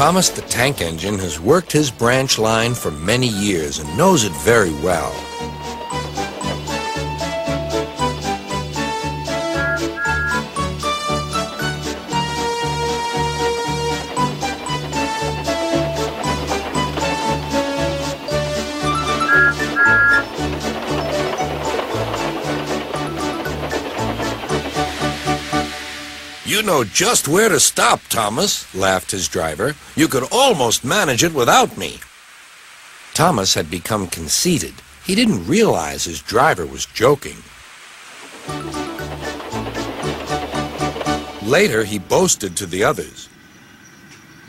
Thomas the Tank Engine has worked his branch line for many years and knows it very well. You know just where to stop, Thomas, laughed his driver. You could almost manage it without me. Thomas had become conceited. He didn't realize his driver was joking. Later, he boasted to the others.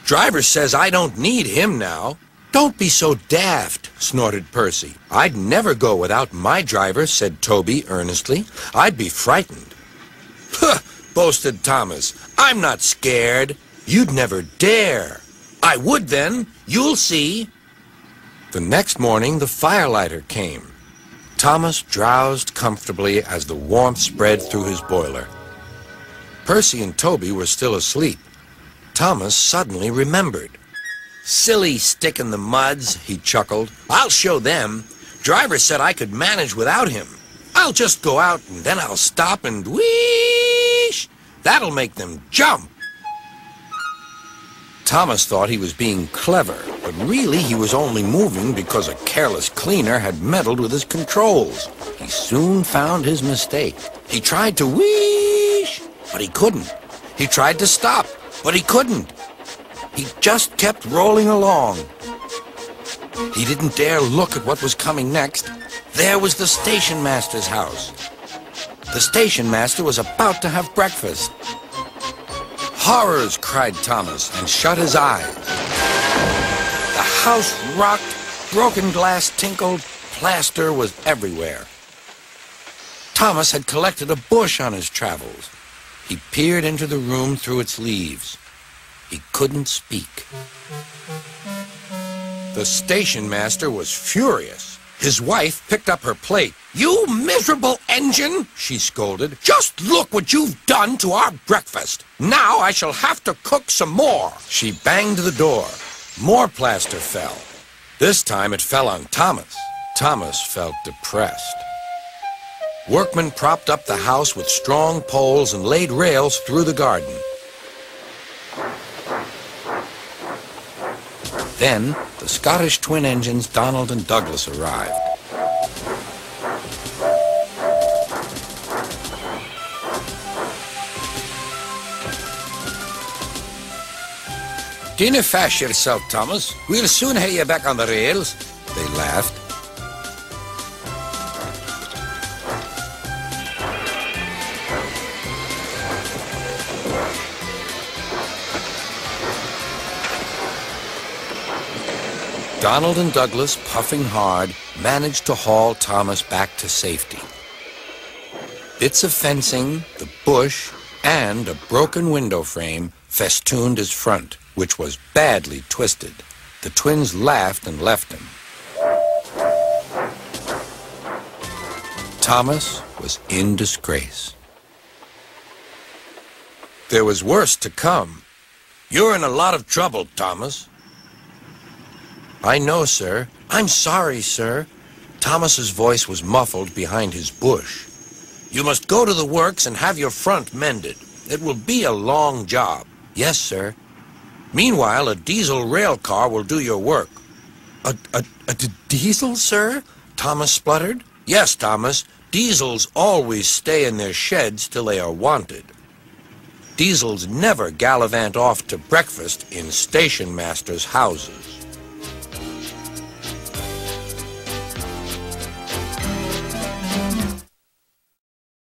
Driver says I don't need him now. Don't be so daft, snorted Percy. I'd never go without my driver, said Toby earnestly. I'd be frightened. Huh! Boasted Thomas. I'm not scared. You'd never dare. I would then. You'll see. The next morning, the firelighter came. Thomas drowsed comfortably as the warmth spread through his boiler. Percy and Toby were still asleep. Thomas suddenly remembered. Silly stick in the muds, he chuckled. I'll show them. Driver said I could manage without him. I'll just go out and then I'll stop and whoosh! That'll make them jump. Thomas thought he was being clever, but really he was only moving because a careless cleaner had meddled with his controls. He soon found his mistake. He tried to whoosh, but he couldn't. He tried to stop, but he couldn't. He just kept rolling along. He didn't dare look at what was coming next. There was the station master's house. The station master was about to have breakfast. Horrors, cried Thomas, and shut his eyes. The house rocked, broken glass tinkled, plaster was everywhere. Thomas had collected a bush on his travels. He peered into the room through its leaves. He couldn't speak. The station master was furious. His wife picked up her plate. You miserable engine, she scolded. Just look what you've done to our breakfast. Now I shall have to cook some more. She banged the door. More plaster fell. This time it fell on Thomas. Thomas felt depressed. Workmen propped up the house with strong poles and laid rails through the garden. Then, the Scottish twin engines Donald and Douglas arrived. Dinna fash yourself, Thomas. We'll soon have you back on the rails. They laughed. Donald and Douglas, puffing hard, managed to haul Thomas back to safety. Bits of fencing, the bush, and a broken window frame festooned his front, which was badly twisted. The twins laughed and left him. Thomas was in disgrace. There was worse to come. You're in a lot of trouble, Thomas. I know, sir. I'm sorry, sir. Thomas's voice was muffled behind his bush. You must go to the works and have your front mended. It will be a long job. Yes, sir. Meanwhile, a diesel rail car will do your work. A diesel, sir? Thomas spluttered. Yes, Thomas. Diesels always stay in their sheds till they are wanted. Diesels never gallivant off to breakfast in station masters' houses.